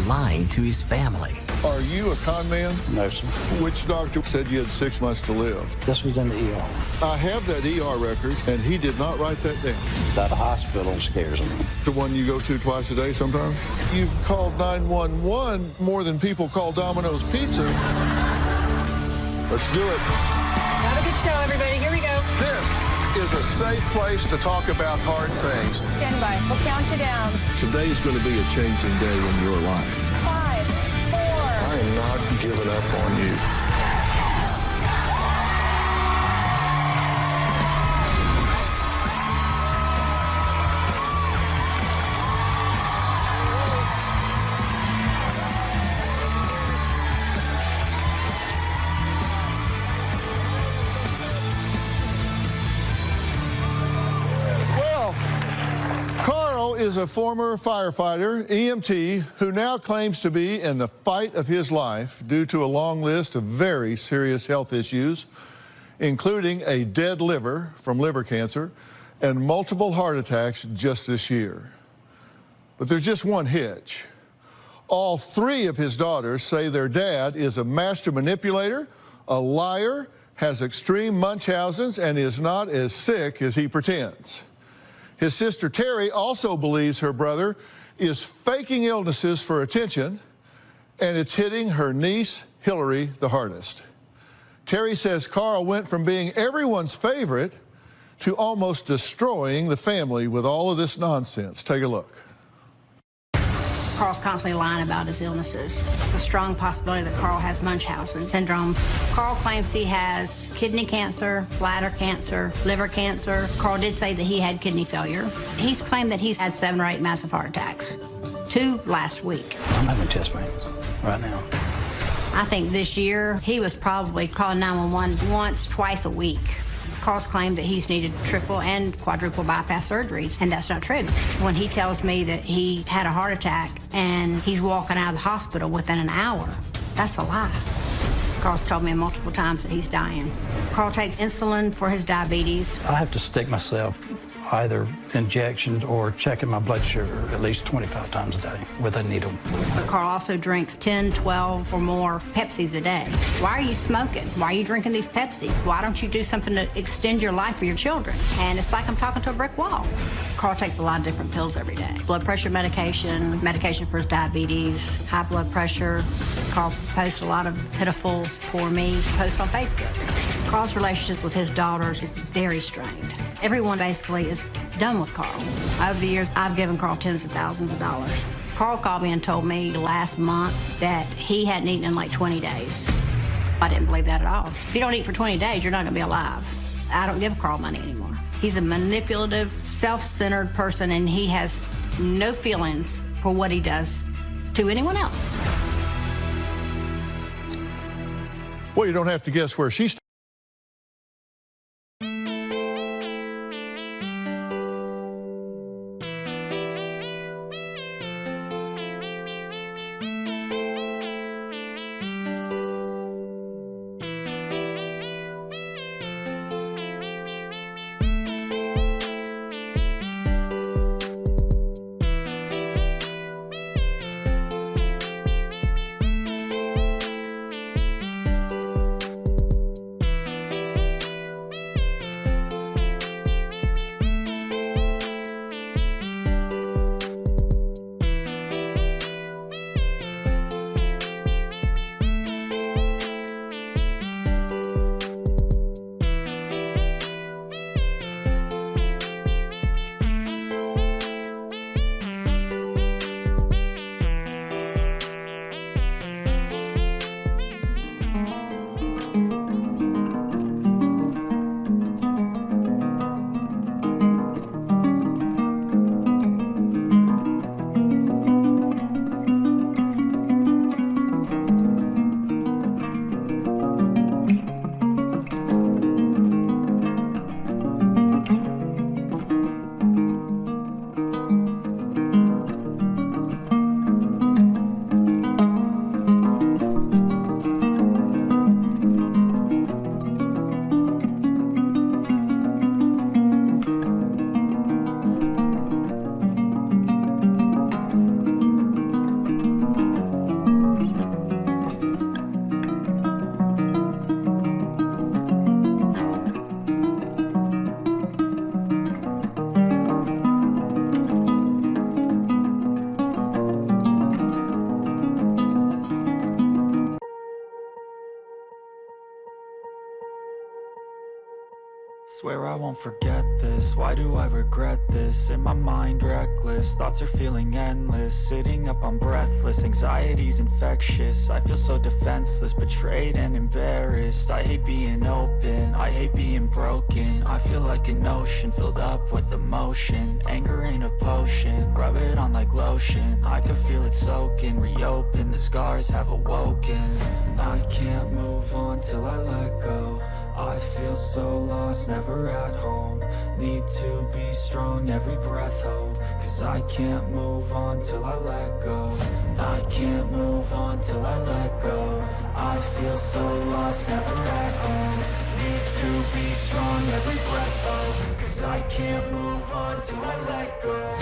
lying to his family. Are you a con man? No, sir. Which doctor said you had 6 months to live? This was in the ER. I have that ER record, and he did not write that down. That hospital scares me. The one you go to twice a day sometimes? You've called 911 more than people call Domino's Pizza. Let's do it. Have a good show, everybody. Here we go. This is a safe place to talk about hard things. Stand by. We'll count you down. Today is going to be a changing day in your life. 5, 4. I am not giving up on you. Is a former firefighter, EMT, who now claims to be in the fight of his life due to a long list of very serious health issues, including a dead liver from liver cancer and multiple heart attacks just this year. But there's just one hitch. All 3 of his daughters say their dad is a master manipulator, a liar, has extreme Munchausen's, and is not as sick as he pretends. His sister Terry also believes her brother is faking illnesses for attention, and it's hitting her niece Hillary the hardest. Terry says Carl went from being everyone's favorite to almost destroying the family with all of this nonsense. Take a look. Carl's constantly lying about his illnesses. It's a strong possibility that Carl has Munchausen syndrome. Carl claims he has kidney cancer, bladder cancer, liver cancer. Carl did say that he had kidney failure. He's claimed that he's had 7 or 8 massive heart attacks, 2 last week. I'm having chest pains right now. I think this year he was probably calling 911 once, twice a week. Carl's claimed that he's needed triple and quadruple bypass surgeries, and that's not true. When he tells me that he had a heart attack and he's walking out of the hospital within an hour, that's a lie. Carl's told me multiple times that he's dying. Carl takes insulin for his diabetes. I have to stick myself either injections or checking my blood sugar at least 25 times a day with a needle. But Carl also drinks 10, 12 or more Pepsis a day. Why are you smoking? Why are you drinking these Pepsis? Why don't you do something to extend your life for your children? And it's like I'm talking to a brick wall. Carl takes a lot of different pills every day. Blood pressure medication, medication for his diabetes, high blood pressure. Carl posts a lot of pitiful, poor me posts on Facebook. Carl's relationship with his daughters is very strained. Everyone basically is done with Carl. Over the years, I've given Carl tens of thousands of dollars. Carl called me and told me last month that he hadn't eaten in like 20 days. I didn't believe that at all. If you don't eat for 20 days, you're not gonna be alive. I don't give Carl money anymore. He's a manipulative, self-centered person, and he has no feelings for what he does to anyone else. Well, you don't have to guess where she's. Swear I won't forget this, why do I regret this? In my mind reckless, thoughts are feeling endless. Sitting up, I'm breathless, anxiety's infectious. I feel so defenseless, betrayed and embarrassed. I hate being open, I hate being broken. I feel like an ocean filled up with emotion. Anger ain't a potion, rub it on like lotion. I can feel it soaking, reopen, the scars have awoken. I can't move on till I let go. I feel so lost, never at home. Need to be strong, every breath hold. Cause I can't move on till I let go. I can't move on till I let go. I feel so lost, never at home. Need to be strong, every breath hold. Cause I can't move on till I let go.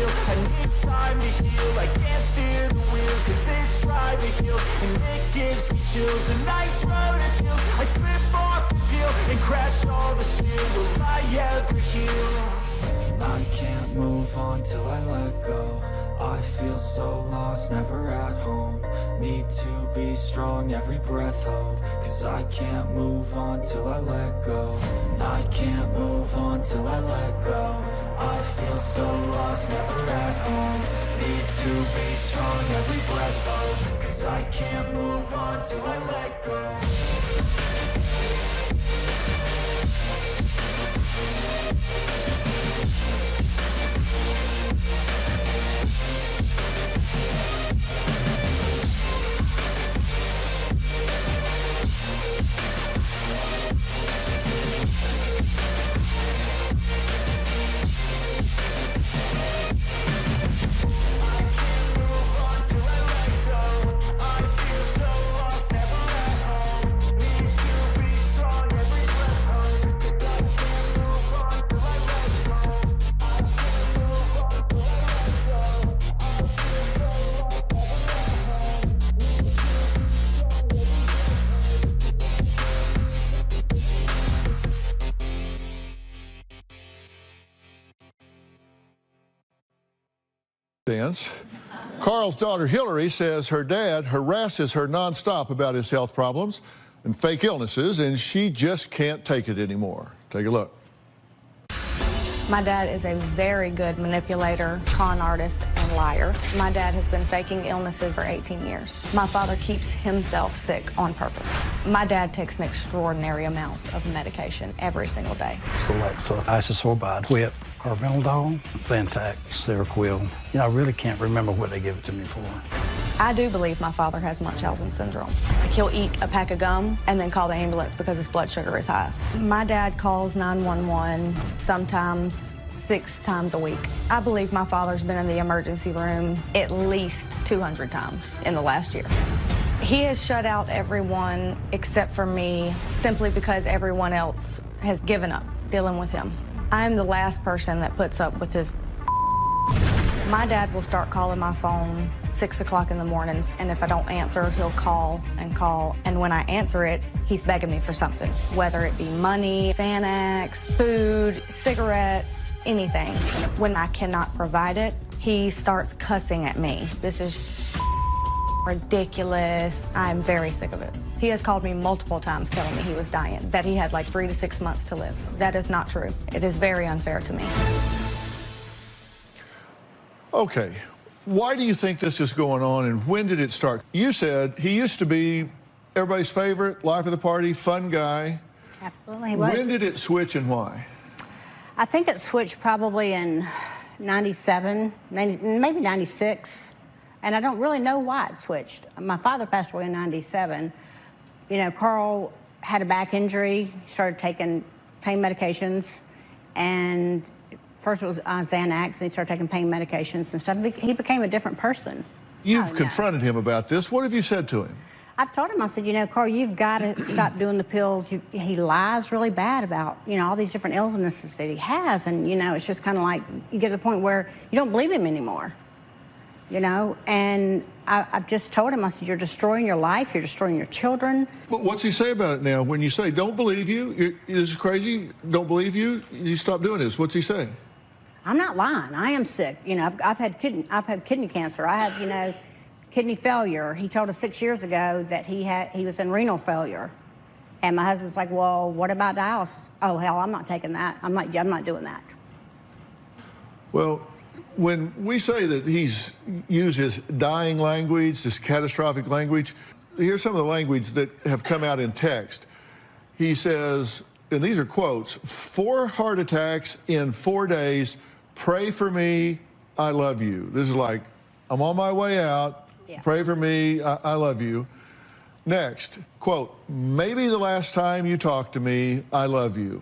I need time to heal, I can't steer the wheel. Cause this drive to kill, and it gives me chills. A nice road it feels, I slip off the peel and crash all the steel. Will I ever heal? I can't move on till I let go. I feel so lost, never at home. Need to be strong, every breath hold. Cause I can't move on till I let go. I can't move on till I let go. I feel so lost, never at home. Need to be strong, every breath hold. Cause I can't move on till I let go. Carl's daughter Hillary says her dad harasses her nonstop about his health problems and fake illnesses, and she just can't take it anymore. Take a look. My dad is a very good manipulator, con artist, and liar. My dad has been faking illnesses for 18 years. My father keeps himself sick on purpose. My dad takes an extraordinary amount of medication every single day. Celexa, isosorbide, whip, carbendazole, Zantac, Seroquel. You know, I really can't remember what they give it to me for. I do believe my father has Munchausen syndrome. Like, he'll eat a pack of gum and then call the ambulance because his blood sugar is high. My dad calls 911 sometimes 6 times a week. I believe my father's been in the emergency room at least 200 times in the last year. He has shut out everyone except for me simply because everyone else has given up dealing with him. I'm the last person that puts up with his. My dad will start calling my phone 6 o'clock in the mornings, and if I don't answer, he'll call and call. And when I answer it, he's begging me for something, whether it be money, Xanax, food, cigarettes, anything. When I cannot provide it, he starts cussing at me. This is ridiculous. I'm very sick of it. He has called me multiple times telling me he was dying, that he had like 3 to 6 months to live. That is not true. It is very unfair to me. Okay, why do you think this is going on, and when did it start? You said he used to be everybody's favorite, life of the party, fun guy. Absolutely, he was. When did it switch and why? I think it switched probably in 97, maybe 96, and I don't really know why it switched. My father passed away in 97. You know, Carl had a back injury, started taking pain medications, and first it was Xanax, and he started taking pain medications and stuff. He became a different person. You've confronted him about this. What have you said to him? I've told him, I said, you know, Carl, you've got to stop doing the pills. He lies really bad about, you know, all these different illnesses that he has. And, you know, it's just kind of like you get to the point where you don't believe him anymore, you know. And I've just told him, I said, you're destroying your life. You're destroying your children. But what's he say about it now? When you say, don't believe you, this is crazy, don't believe you, you stop doing this. What's he say? I'm not lying. I am sick. You know, I've had kidney cancer. I have, you know, kidney failure. He told us 6 years ago that he was in renal failure. And my husband's like, well, what about dialysis? Oh, hell, I'm not taking that. I'm not doing that. Well, when we say that he's used his dying language, this catastrophic language, here's some of the language that have come out in text. He says, and these are quotes, 4 heart attacks in 4 days, pray for me, I love you. This is like, I'm on my way out. Yeah. Pray for me, I love you. Next, quote, maybe the last time you talk to me, I love you.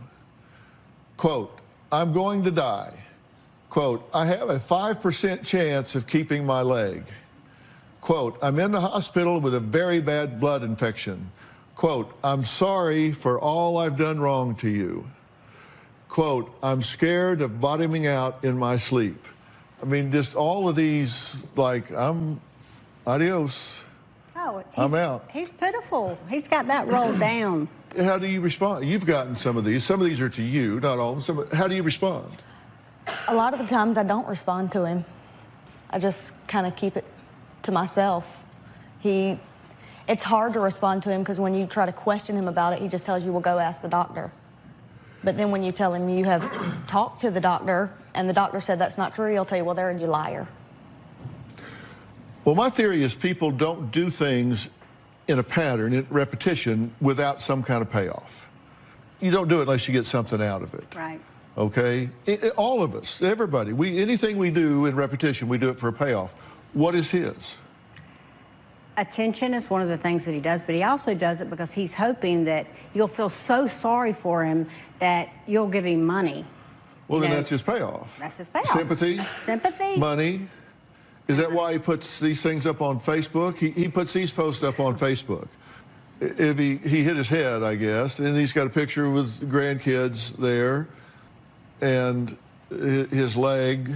Quote, I'm going to die. Quote, I have a 5% chance of keeping my leg. Quote, I'm in the hospital with a very bad blood infection. Quote, I'm sorry for all I've done wrong to you. Quote, I'm scared of bottoming out in my sleep. I mean, just all of these, like, adios. Oh, I'm out. He's pitiful. He's got that rolled down. How do you respond? You've gotten some of these. Some of these are to you, not all of them. How do you respond? A lot of the times I don't respond to him. I just kind of keep it to myself. It's hard to respond to him because when you try to question him about it, he just tells you, well, go ask the doctor. But then when you tell him you have talked to the doctor and the doctor said that's not true, he'll tell you, well, they're a liar. Well, my theory is people don't do things in a pattern, in repetition, without some kind of payoff. You don't do it unless you get something out of it. Right. Okay? All of us, everybody, anything we do in repetition, we do it for a payoff. What is his? Attention is one of the things that he does, but he also does it because he's hoping that you'll feel so sorry for him that you'll give him money. Well, then that's his payoff. That's his payoff. Sympathy. Sympathy. Money. Is that why he puts these things up on Facebook? He puts these posts up on Facebook. If he hit his head, I guess, and he's got a picture with grandkids there, and his leg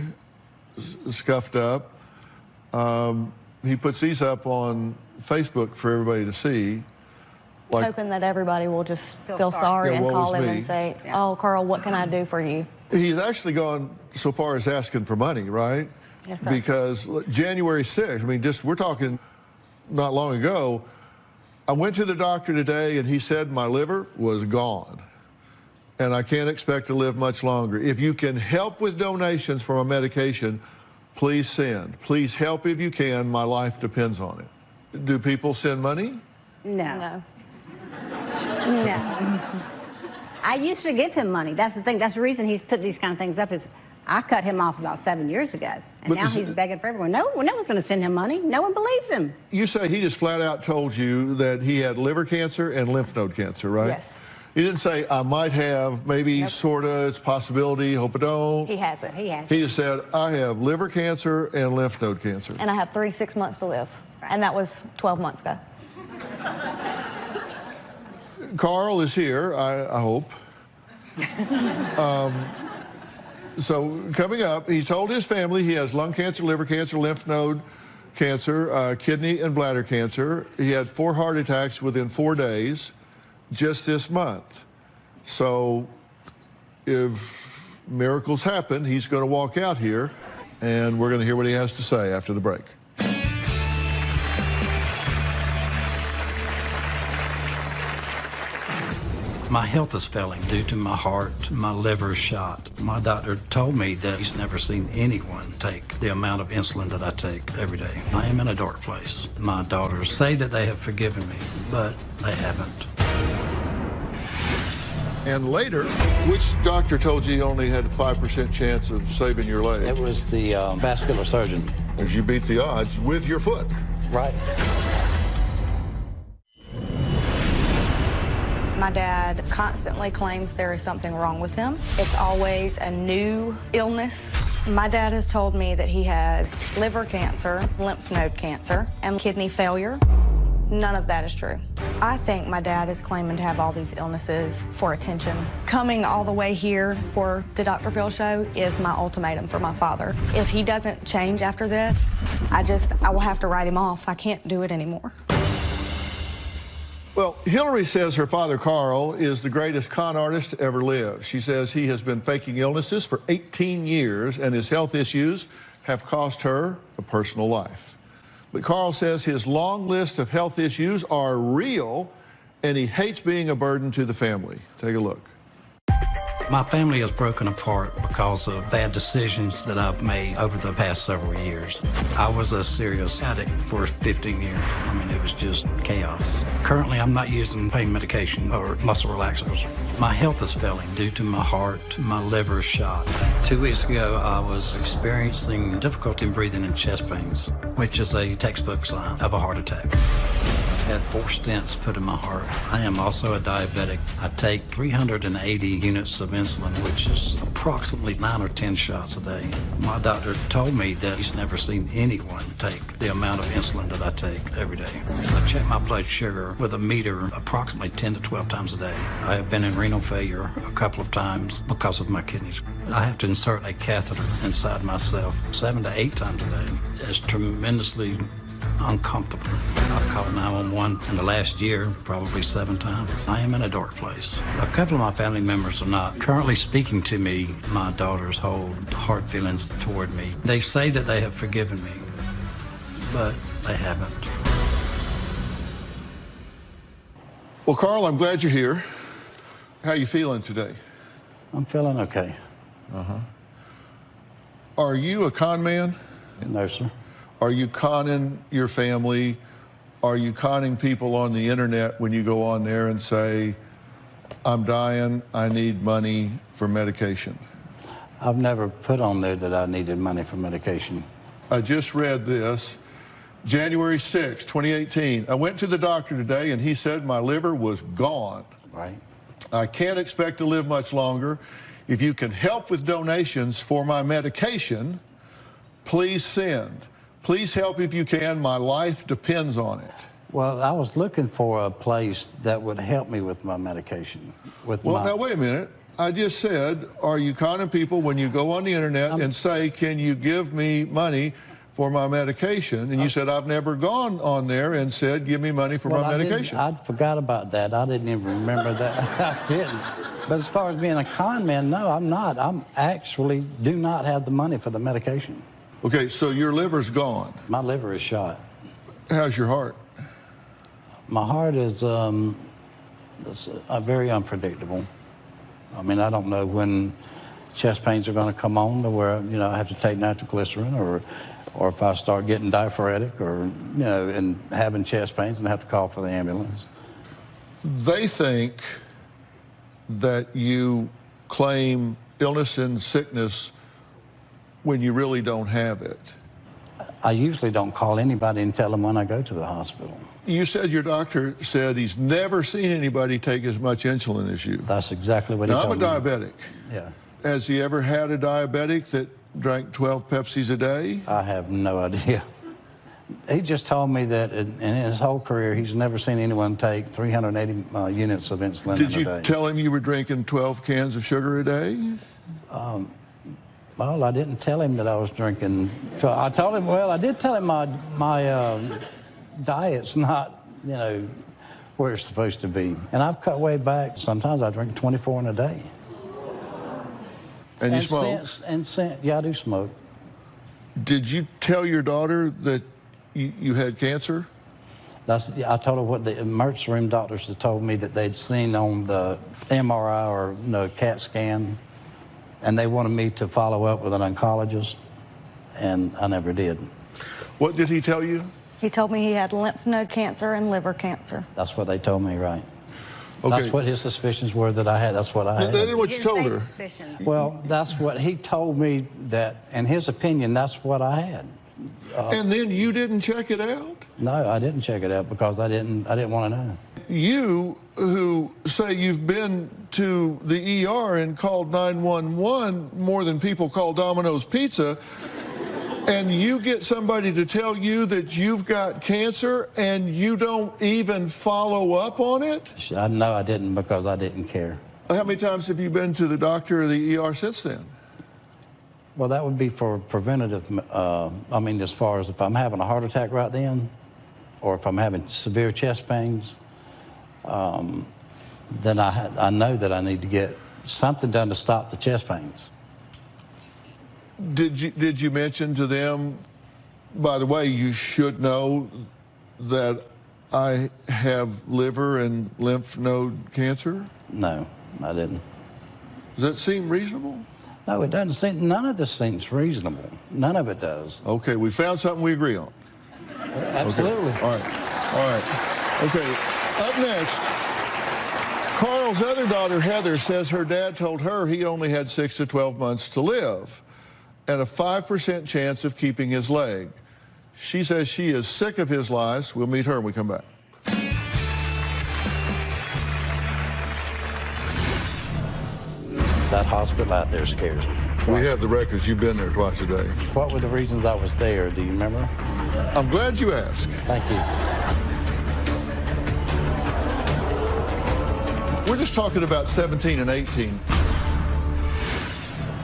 scuffed up. He puts these up on Facebook for everybody to see. Like, hoping that everybody will just feel sorry and call him and say, oh, Carl, what can I do for you? He's actually gone so far as asking for money, right? Yes, sir. Because January 6th, I mean, we're talking not long ago, I went to the doctor today and he said my liver was gone and I can't expect to live much longer. If you can help with donations for my medication, please send. Please help if you can. My life depends on it. Do people send money? No. No. I used to give him money. That's the thing. That's the reason he's put these kind of things up is I cut him off about 7 years ago. And now he's begging for everyone. No one's going to send him money. No one believes him. You say he just flat out told you that he had liver cancer and lymph node cancer, right? Yes. He didn't say, I might have, maybe, sorta, it's a possibility, hope I don't. He hasn't. He has. He just said, I have liver cancer and lymph node cancer. And I have 36 months to live. Right. And that was 12 months ago. Carl is here, I hope. So coming up, he told his family he has lung cancer, liver cancer, lymph node cancer, kidney and bladder cancer. He had 4 heart attacks within 4 days just this month. So if miracles happen, he's going to walk out here and we're going to hear what he has to say after the break. My health is failing due to my heart, my liver shot. My doctor told me that he's never seen anyone take the amount of insulin that I take every day. I am in a dark place. My daughters say that they have forgiven me, but they haven't. And later, which doctor told you only had a 5% chance of saving your leg? It was the vascular surgeon. As you beat the odds with your foot. Right. My dad constantly claims there is something wrong with him. It's always a new illness. My dad has told me that he has liver cancer, lymph node cancer, and kidney failure. None of that is true. I think my dad is claiming to have all these illnesses for attention. Coming all the way here for the Dr. Phil Show is my ultimatum for my father. If he doesn't change after this, I will have to write him off. I can't do it anymore. Well, Hillary says her father, Carl, is the greatest con artist to ever live. She says he has been faking illnesses for 18 years, and his health issues have cost her a personal life. But Carl says his long list of health issues are real, and he hates being a burden to the family. Take a look. My family has broken apart because of bad decisions that I've made over the past several years. I was a serious addict for 15 years. I mean, it was just chaos. Currently, I'm not using pain medication or muscle relaxers. My health is failing due to my heart, my liver is shot. 2 weeks ago, I was experiencing difficulty in breathing and chest pains, which is a textbook sign of a heart attack. I've had 4 stents put in my heart. I am also a diabetic. I take 380 units of insulin, which is approximately 9 or 10 shots a day. My doctor told me that he's never seen anyone take the amount of insulin that I take every day. I check my blood sugar with a meter approximately 10 to 12 times a day. I have been in renal failure a couple of times because of my kidneys. I have to insert a catheter inside myself 7 to 8 times a day. It's tremendously uncomfortable. I've called 911 in the last year probably 7 times. I am in a dark place. A couple of my family members are not currently speaking to me. My daughters hold hard feelings toward me. They say that they have forgiven me, but they haven't. Well, Carl, I'm glad you're here. How you feeling today? I'm feeling okay. Are you a con man? No, sir. Are you conning your family? Are you conning people on the internet when you go on there and say, I'm dying, I need money for medication? I've never put on there that I needed money for medication. I just read this, January 6, 2018. I went to the doctor today and he said my liver was gone. Right. I can't expect to live much longer. If you can help with donations for my medication, please send. Please help if you can. My life depends on it. Well, I was looking for a place that would help me with my medication. Now, wait a minute. I just said, are you conning people when you go on the internet and say, can you give me money for my medication? And you said, I've never gone on there and said, give me money for my medication. I forgot about that. I didn't even remember that. I didn't. But as far as being a con man, no, I'm not. I'm actually do not have the money for the medication. Okay, so your liver's gone. My liver is shot. How's your heart? My heart is very unpredictable. I mean, I don't know when chest pains are going to come on to where, you know, I have to take nitroglycerin or if I start getting diaphoretic or, you know, and having chest pains and have to call for the ambulance. They think that you claim illness and sickness when you really don't have it. I usually don't call anybody and tell them when I go to the hospital. You said your doctor said he's never seen anybody take as much insulin as you. That's exactly what he told me. Now, I'm a diabetic. Yeah. Has he ever had a diabetic that drank 12 Pepsis a day? I have no idea. He just told me that in his whole career, he's never seen anyone take 380 units of insulin in a day. Did you tell him you were drinking 12 cans of sugar a day? Well, I didn't tell him that I was drinking. I told him, well, I did tell him my diet's not, you know, where it's supposed to be. And I've cut way back. Sometimes I drink 24 in a day. And you smoke? Yeah, I do smoke. Did you tell your daughter that you had cancer? I told her what the emergency room doctors had told me that they'd seen on the MRI or, you know, CAT scan. And they wanted me to follow up with an oncologist, and I never did. What did he tell you? He told me he had lymph node cancer and liver cancer. That's what they told me, right. Okay. That's what his suspicions were that I had. That's what I had. That isn't what you told her. Well, that's what he told me that, in his opinion, that's what I had. And then you didn't check it out? No, I didn't check it out because I didn't want to know. You who say you've been to the ER and called 911 more than people call Domino's Pizza, And you get somebody to tell you that you've got cancer and you don't even follow up on it? No, I didn't, because I didn't care. How many times have you been to the doctor or the ER since then? Well, that would be for preventative, I mean, as far as if I'm having a heart attack right then, or if I'm having severe chest pains, then I know that I need to get something done to stop the chest pains. Did you mention to them, by the way, you should know that I have liver and lymph node cancer? No, I didn't. Does that seem reasonable? No, it doesn't seem, none of this seems reasonable. None of it does. Okay, we found something we agree on. Absolutely. Okay. All right. Okay, up next, Carl's other daughter, Heather, says her dad told her he only had 6 to 12 months to live and a 5% chance of keeping his leg. She says she is sick of his lies. We'll meet her when we come back. That hospital out there scares me. We have the records. You've been there twice a day. What were the reasons I was there? Do you remember? I'm glad you asked. Thank you. We're just talking about 17 and 18.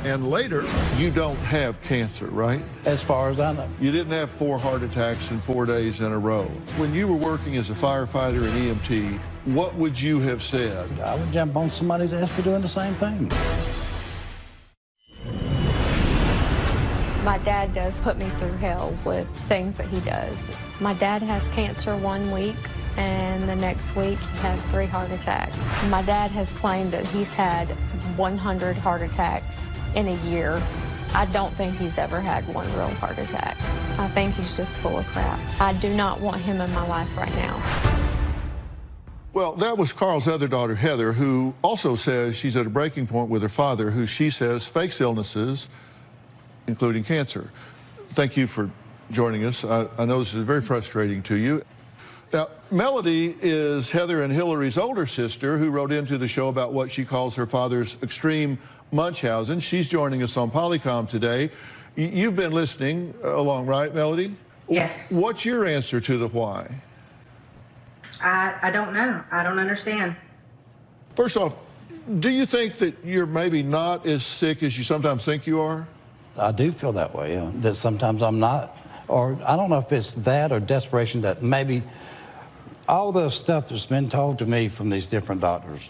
And later, you don't have cancer, right? As far as I know. You didn't have 4 heart attacks in 4 days in a row. When you were working as a firefighter and EMT, what would you have said? I would jump on somebody's ass for doing the same thing. My dad does put me through hell with things that he does. My dad has cancer 1 week, and the next week he has 3 heart attacks. My dad has claimed that he's had 100 heart attacks in a year. I don't think he's ever had one real heart attack. I think he's just full of crap. I do not want him in my life right now. Well, that was Carl's other daughter, Heather, who also says she's at a breaking point with her father, who she says fakes illnesses, including cancer. Thank you for joining us. I know this is very frustrating to you. Now, Melody is Heather and Hillary's older sister who wrote into the show about what she calls her father's extreme Munchausen. She's joining us on Polycom today. You've been listening along, right, Melody? Yes. What's your answer to the why? I don't know. I don't understand. First off, do you think that you're maybe not as sick as you sometimes think you are? I do feel that way, yeah. That sometimes I'm not, or I don't know if it's that or desperation, that maybe all the stuff that's been told to me from these different doctors.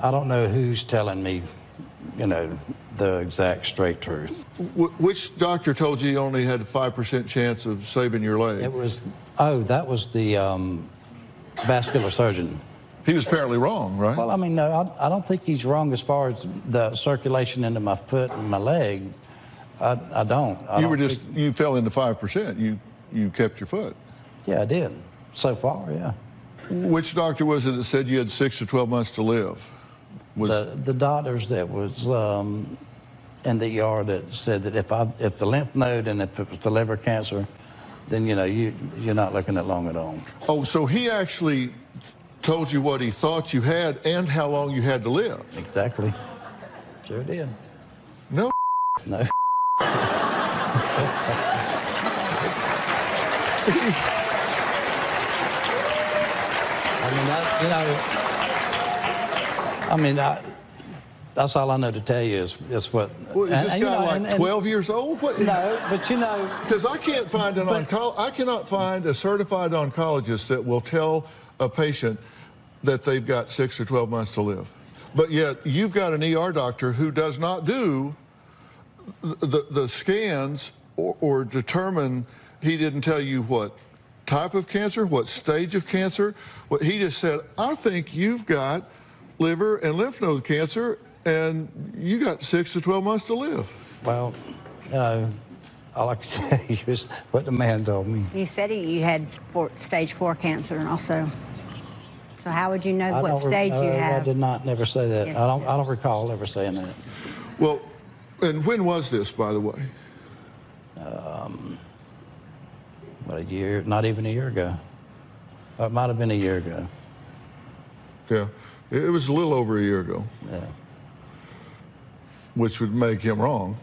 I don't know who's telling me, you know, the exact straight truth. Which doctor told you you only had a 5% chance of saving your leg? It was, that was the vascular surgeon. He was apparently wrong, right? Well, I mean, no, I don't think he's wrong as far as the circulation into my foot and my leg. I don't. You fell into 5%. You kept your foot. Yeah, I did. So far, yeah. Which doctor was it that said you had 6 to 12 months to live? The doctors that was in the ER that said that if the lymph node and if it was the liver cancer, then, you know, you're not looking at long at all. Oh, so he actually told you what he thought you had and how long you had to live? Exactly. Sure did. No. No. That's all I know to tell you is what. Well, is this guy like 12 years old? What? No, but you know. Because I can't find I cannot find a certified oncologist that will tell a patient that they've got 6 or 12 months to live. But yet you've got an ER doctor who does not do the scans or determine. He didn't tell you what type of cancer, what stage of cancer. What he just said, I think you've got liver and lymph node cancer, and you got 6 to 12 months to live. Well, you know, all I can tell you is what the man told me. You said you had stage 4 cancer and also. So how would you know what stage you have? I did not never say that. Yes. I don't recall ever saying that. Well, and when was this, by the way? What, a year? Not even a year ago. Or it might have been a year ago. Yeah, it was a little over a year ago. Yeah. which would make him wrong.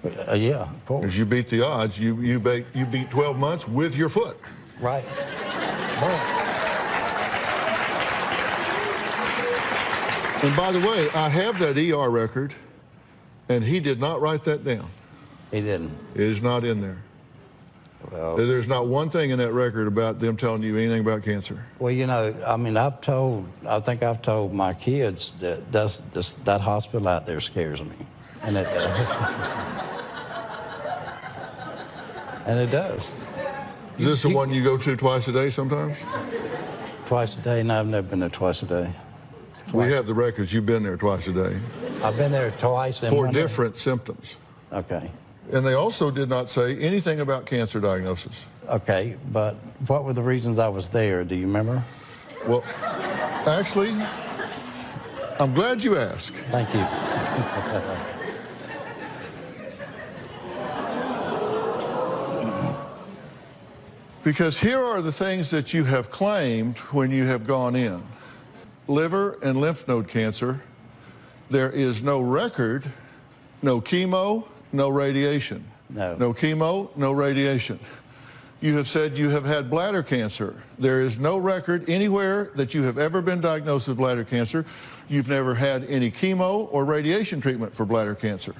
Yeah, of course. As you beat the odds, you beat 12 months with your foot. Right. And by the way, I have that ER record, and he did not write that down. He didn't. It is not in there. Well, There's not one thing in that record about them telling you anything about cancer. well, you know, I mean, I think I've told my kids that that hospital out there scares me. And it does. And it does. Is this the one you go to twice a day sometimes? Twice a day? No, I've never been there twice a day. We have the records. You've been there twice a day. I've been there twice. For different symptoms. Okay. And they also did not say anything about cancer diagnosis. Okay, but what were the reasons I was there? Do you remember? Well, actually, I'm glad you asked. Thank you. Because here are the things that you have claimed when you have gone in. Liver and lymph node cancer, there is no record, no chemo, no radiation. No. No chemo, no radiation. You have said you have had bladder cancer. There is no record anywhere that you have ever been diagnosed with bladder cancer. You've never had any chemo or radiation treatment for bladder cancer.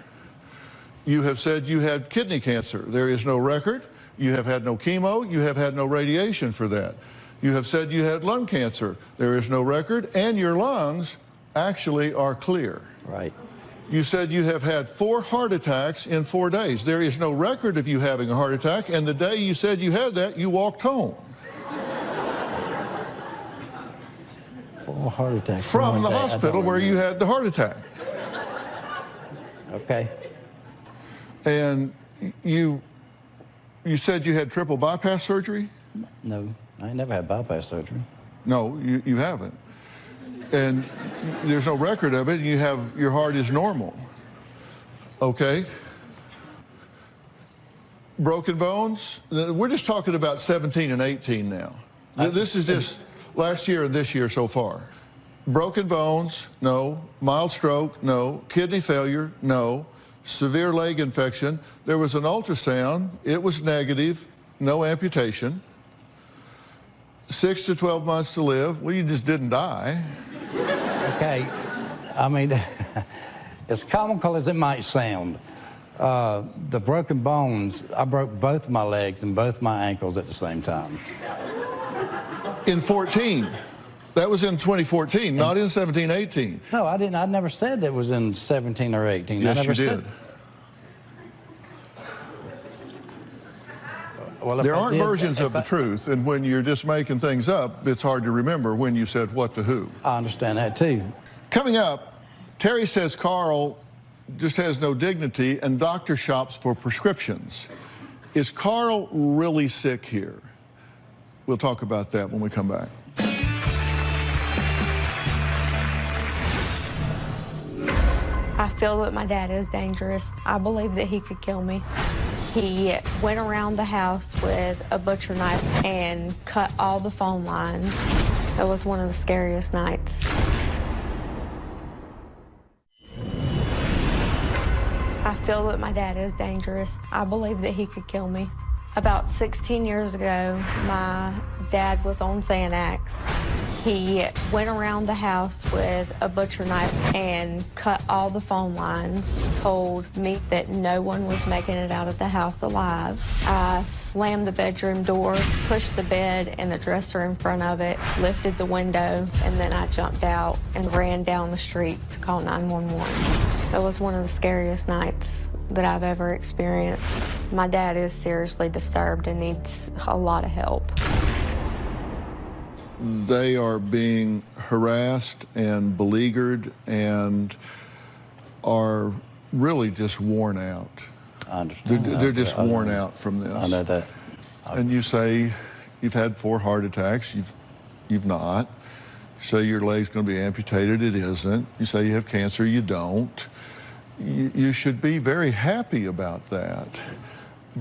You have said you had kidney cancer. There is no record. You have had no chemo. You have had no radiation for that. You have said you had lung cancer. There is no record, and your lungs actually are clear. Right. You said you have had 4 heart attacks in 4 days. There is no record of you having a heart attack, and the day you said you had that, you walked home. 4 heart attacks. From the hospital where you had the heart attack. Okay. And you said you had triple bypass surgery? No, I never had bypass surgery. No, you haven't. And there's no record of it, and your heart is normal. Okay? Broken bones? We're just talking about 17 and 18 now. This is just last year and this year so far. Broken bones, no. Mild stroke, no. Kidney failure, no. Severe leg infection. There was an ultrasound. It was negative. No amputation. 6 to 12 months to live. Well, you just didn't die. Okay. I mean, as comical as it might sound, the broken bones, I broke both my legs and both my ankles at the same time. In 14. That was in 2014, not in 17, 18. No, I didn't. I never said it was in 17 or 18. Yes, I never you did. Said... Well, there aren't versions of the truth, and when you're just making things up, it's hard to remember when you said what to who. I understand that, too. Coming up, Terry says Carl just has no dignity and doctor shops for prescriptions. Is Carl really sick here? We'll talk about that when we come back. I feel that my dad is dangerous. I believe that he could kill me. He went around the house with a butcher knife and cut all the phone lines. It was one of the scariest nights. I feel that my dad is dangerous. I believe that he could kill me. About 16 years ago, my dad was on Xanax. He went around the house with a butcher knife and cut all the phone lines, told me that no one was making it out of the house alive. I slammed the bedroom door, pushed the bed and the dresser in front of it, lifted the window, and then I jumped out and ran down the street to call 911. It was one of the scariest nights that I've ever experienced. My dad is seriously disturbed and needs a lot of help. They are being harassed and beleaguered and are really just worn out. I understand. They're just worn out from this. I know that. And you say you've had 4 heart attacks. You've not. You say your leg's going to be amputated. It isn't. You say you have cancer. You don't. You should be very happy about that.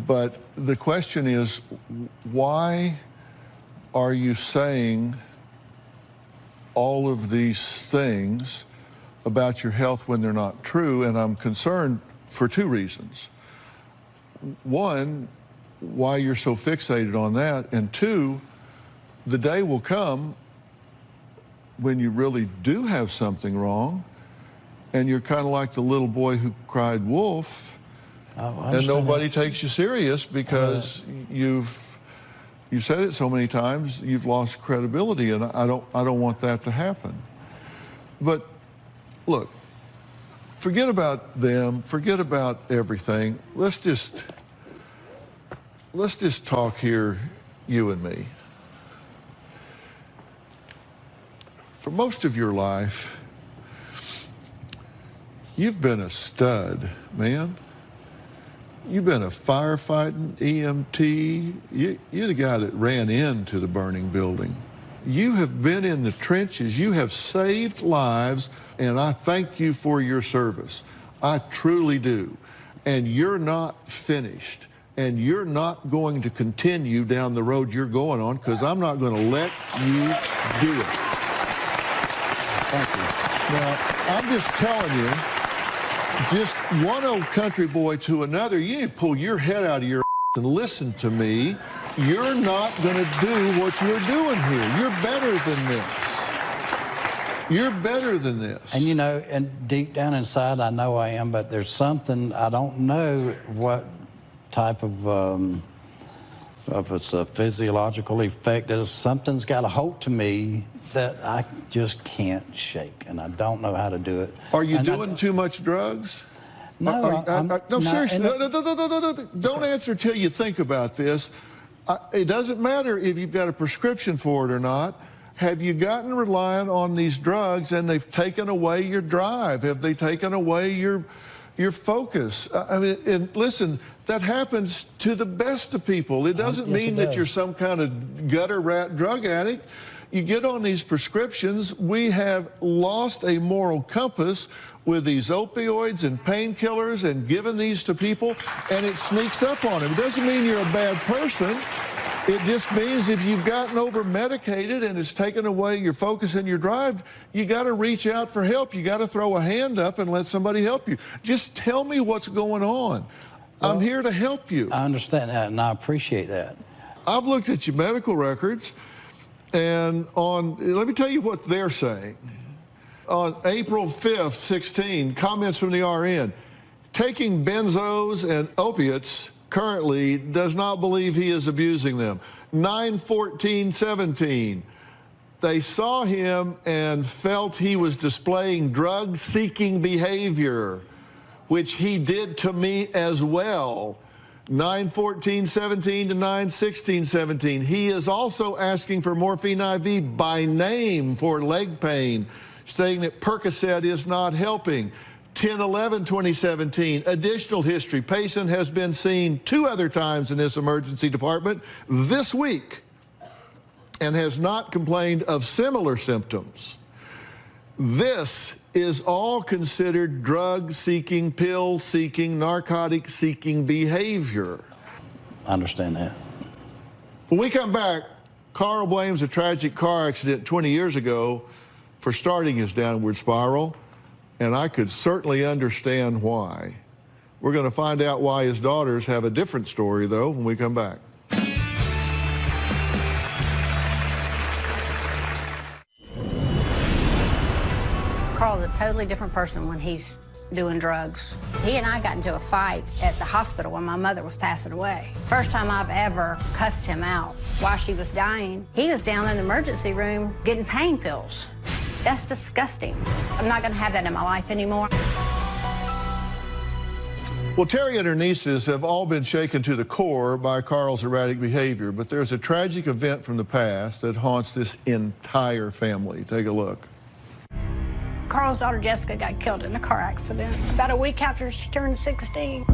But the question is, why are you saying all of these things about your health when they're not true, and I'm concerned for two reasons. One, why you're so fixated on that, and two, the day will come when you really do have something wrong, and you're kind of like the little boy who cried wolf, and nobody takes you serious because you've said it so many times, you've lost credibility, and I don't want that to happen. But look, forget about them, forget about everything. Let's just talk here, you and me. For most of your life, you've been a stud, man. You've been a firefighting EMT. You're the guy that ran into the burning building. You have been in the trenches. You have saved lives, and I thank you for your service. I truly do. And you're not finished. And you're not going to continue down the road you're going on, because I'm not going to let you do it. Thank you. Now, I'm just telling you, just one old country boy to another, you need to pull your head out of your and listen to me. You're not going to do what you're doing here. You're better than this. You're better than this. And you know, and deep down inside, I know I am, but there's something, I don't know what type of it's a physiological effect. There's something's got a hold to me that I just can't shake, and I don't know how to do it. Are you doing too much drugs? No, no, seriously, no. Don't answer till you think about this. It doesn't matter if you've got a prescription for it or not. Have you gotten reliant on these drugs and they've taken away your drive? Have they taken away your focus? I mean, and listen, that happens to the best of people. It doesn't mean that you're some kind of gutter rat drug addict. You get on these prescriptions, we have lost a moral compass with these opioids and painkillers and giving these to people, and it sneaks up on them. It doesn't mean you're a bad person. It just means if you've gotten over-medicated and it's taken away your focus and your drive, you got to reach out for help. You got to throw a hand up and let somebody help you. Just tell me what's going on. Well, I'm here to help you. I understand that, and I appreciate that. I've looked at your medical records, and let me tell you what they're saying. On April 5th, 16, comments from the RN. Taking benzos and opiates currently, does not believe he is abusing them. 9/14/17, they saw him and felt he was displaying drug-seeking behavior, which he did to me as well. 9/14/17 to 9/16/17, he is also asking for morphine IV by name for leg pain, saying that Percocet is not helping. 10/11/2017, additional history. Patient has been seen 2 other times in this emergency department this week and has not complained of similar symptoms. This is all considered drug-seeking, pill-seeking, narcotic-seeking behavior. I understand that. When we come back, Carl blames a tragic car accident 20 years ago for starting his downward spiral, and I could certainly understand why. We're going to find out why his daughters have a different story, though, when we come back. Carl's a totally different person when he's doing drugs. He and I got into a fight at the hospital when my mother was passing away. First time I've ever cussed him out while she was dying. He was down in the emergency room getting pain pills. That's disgusting. I'm not going to have that in my life anymore. Well, Terry and her nieces have all been shaken to the core by Carl's erratic behavior, but there's a tragic event from the past that haunts this entire family. Take a look. Carl's daughter Jessica got killed in a car accident about a week after she turned 16.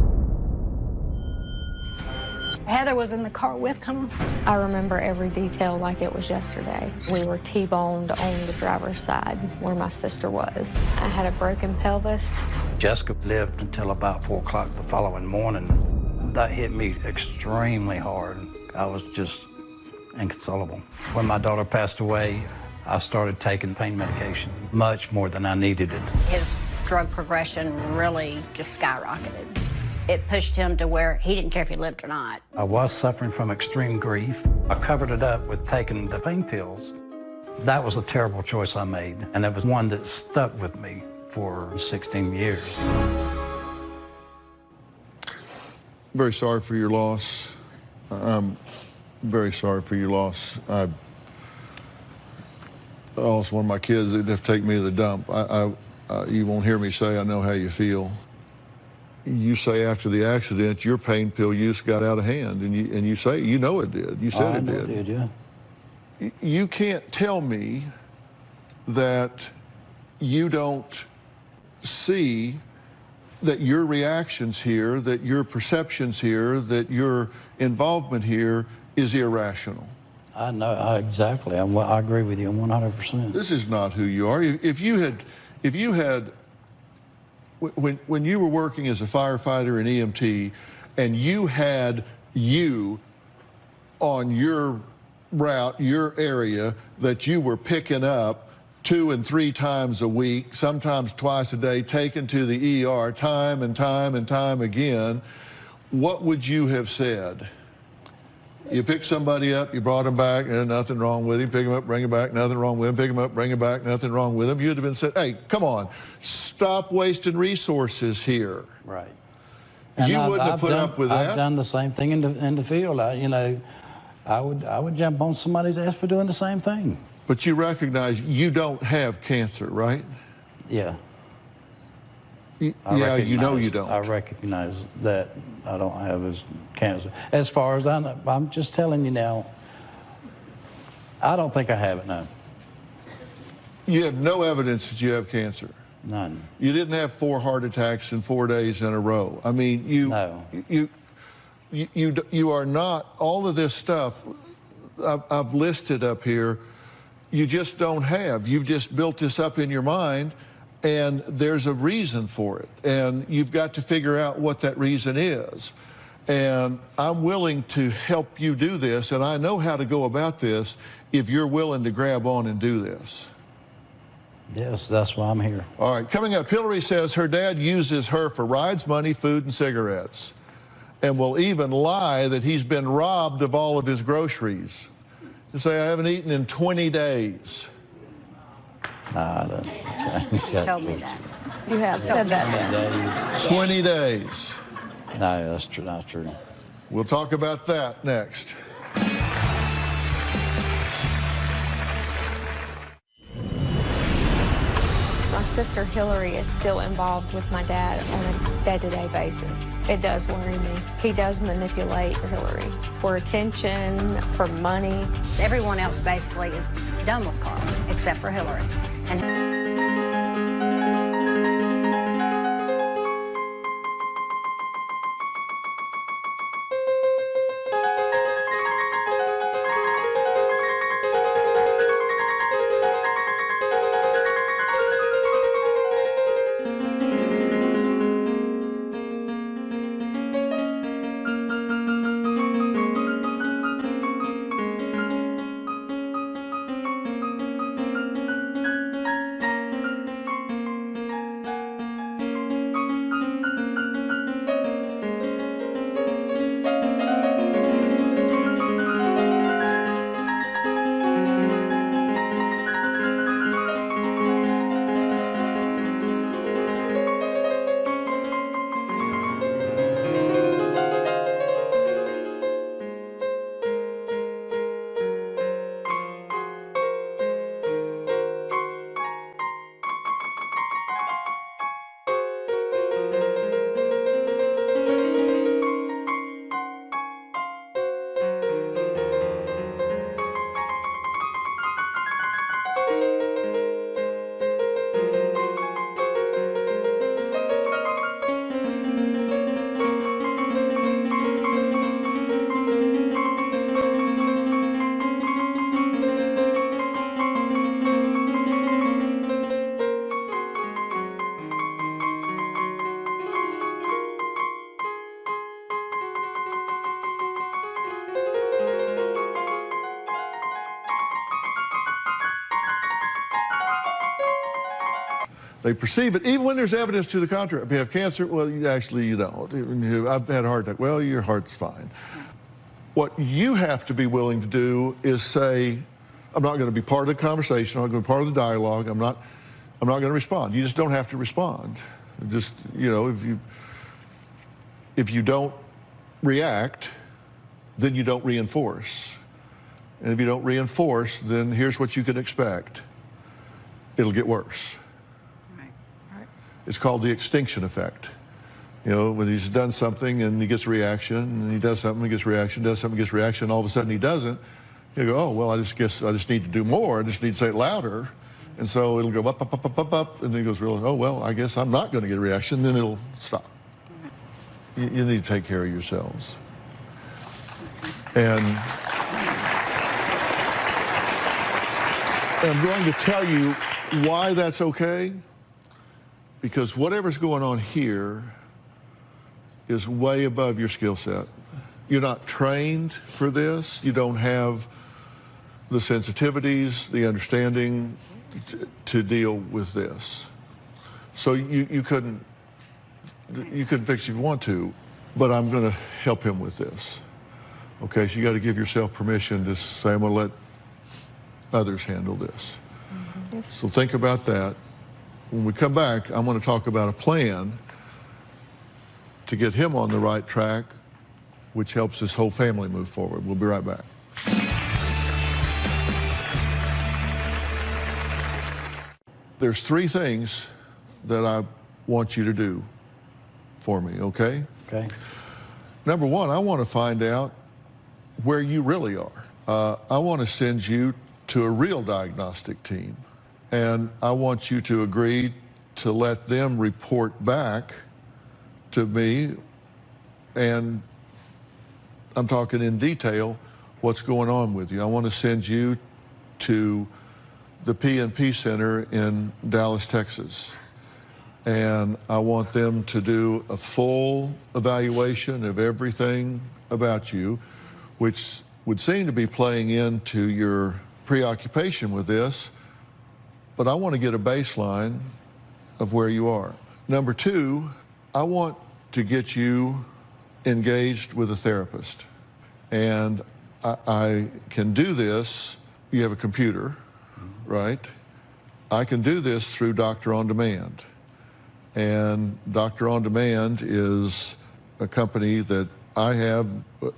Heather was in the car with him. I remember every detail like it was yesterday. We were T-boned on the driver's side where my sister was. I had a broken pelvis. Jessica lived until about 4 o'clock the following morning. That hit me extremely hard. I was just inconsolable. When my daughter passed away, I started taking pain medication much more than I needed it. His drug progression really just skyrocketed. It pushed him to where he didn't care if he lived or not. I was suffering from extreme grief. I covered it up with taking the pain pills. That was a terrible choice I made, and it was one that stuck with me for 16 years. Very sorry for your loss. I'm very sorry for your loss. I lost one of my kids. They'd have to take me to the dump. You won't hear me say I know how you feel. You say after the accident your pain pill use got out of hand, and you say you know it did. You said it did. It did, yeah. You can't tell me that you don't see that your reactions here, that your perceptions here, that your involvement here is irrational. I know, exactly. I agree with you 100%. This is not who you are. If you had, when you were working as a firefighter and EMT, and you had you on your route, your area, that you were picking up 2 and 3 times a week, sometimes twice a day, taken to the ER time and time and time again, what would you have said? You pick somebody up, you brought him back, and nothing wrong with him. Pick him up, bring him back, nothing wrong with him. Pick him up, bring him back, nothing wrong with him. You'd have been said, hey, come on, stop wasting resources here. Right. You wouldn't have put up with that. I've done the same thing in the field. I would jump on somebody's ass for doing the same thing. But you recognize you don't have cancer, right? Yeah. Yeah, you know you don't. I recognize that I don't have his cancer. As far as I know, I'm just telling you now, I don't think I have it now. You have no evidence that you have cancer. None. You didn't have 4 heart attacks in 4 days in a row. I mean, you are not, all of this stuff I've listed up here, you just don't have. You've just built this up in your mind, and there's a reason for it. And you've got to figure out what that reason is. And I'm willing to help you do this, and I know how to go about this if you're willing to grab on and do this. Yes, that's why I'm here. All right, coming up, Hillary says her dad uses her for rides, money, food, and cigarettes, and will even lie that he's been robbed of all of his groceries. You say, I haven't eaten in 20 days. Nah, I don't. You told me that. You have said that. 20 days. No, that's true. Not true. We'll talk about that next. My sister Hillary is still involved with my dad on a day-to-day basis. It does worry me. He does manipulate Hillary for attention, for money. Everyone else basically is done with Carl, except for Hillary. And They perceive it, even when there's evidence to the contrary. If you have cancer, well, you don't. I've had a heart attack. Well, your heart's fine. What you have to be willing to do is say, I'm not going to be part of the conversation. I'm not going to be part of the dialogue. I'm not going to respond. You just don't have to respond. Just, if you don't react, then you don't reinforce. And if you don't reinforce, then here's what you can expect. It'll get worse. It's called the extinction effect. When he's done something and he gets a reaction, and he does something, he gets a reaction, does something, gets a reaction, all of a sudden he doesn't, you go, oh, well, I just need to do more. I just need to say it louder. And so it'll go up, up, up, up, up, up, and then he goes, oh, well, I guess I'm not going to get a reaction, then it'll stop. You need to take care of yourselves. And I'm going to tell you why that's okay. Because whatever's going on here is way above your skill set. You're not trained for this. You don't have the sensitivities, the understanding to deal with this. So you couldn't fix it if you want to, but I'm going to help him with this. Okay, so you got to give yourself permission to say, I'm going to let others handle this. Mm-hmm. So think about that. When we come back, I'm going to talk about a plan to get him on the right track, which helps his whole family move forward. We'll be right back. There's 3 things that I want you to do for me, okay? Okay. Number 1, I want to find out where you really are. I want to send you to a real diagnostic team. And I want you to agree to let them report back to me, and I'm talking in detail what's going on with you. I want to send you to the P&P Center in Dallas, Texas. And I want them to do a full evaluation of everything about you, which would seem to be playing into your preoccupation with this. But I want to get a baseline of where you are. Number 2, I want to get you engaged with a therapist. And I can do this. You have a computer, right? I can do this through Doctor On Demand. And Doctor On Demand is a company that I have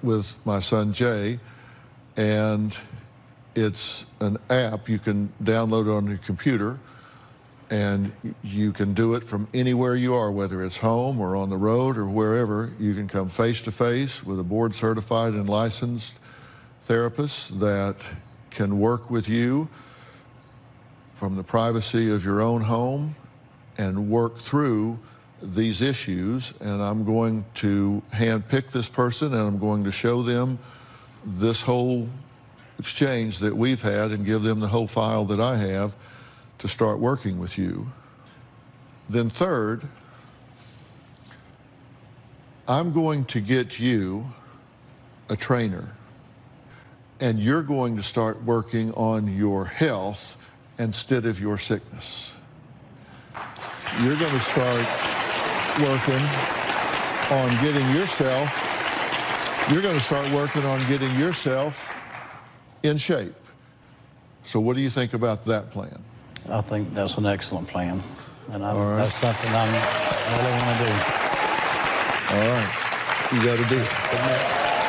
with my son Jay, and it's an app you can download on your computer, and you can do it from anywhere you are, whether it's home or on the road or wherever. You can come face-to-face with a board-certified and licensed therapist that can work with you from the privacy of your own home and work through these issues. And I'm going to handpick this person, and I'm going to show them this whole exchange that we've had and give them the whole file that I have to start working with you. Then third, I'm going to get you a trainer, and you're going to start working on your health instead of your sickness. You're going to start working on getting yourself in shape. So what do you think about that plan? I think that's an excellent plan, and right. That's something I really want to do. All right, you got to do it.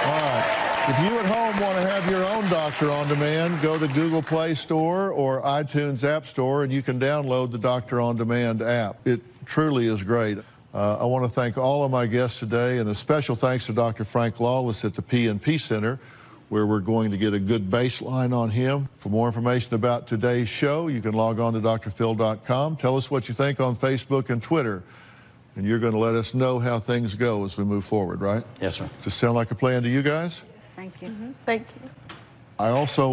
All right, if you at home want to have your own Doctor On Demand, go to Google Play Store or iTunes App Store, and you can download the Doctor On Demand app. It truly is great. I want to thank all of my guests today, and a special thanks to Dr. Frank Lawless at the P&P Center, where we're going to get a good baseline on him. For more information about today's show, you can log on to drphil.com. Tell us what you think on Facebook and Twitter, and you're going to let us know how things go as we move forward, right? Yes, sir. Does this sound like a plan to you guys? Thank you. Thank you. I also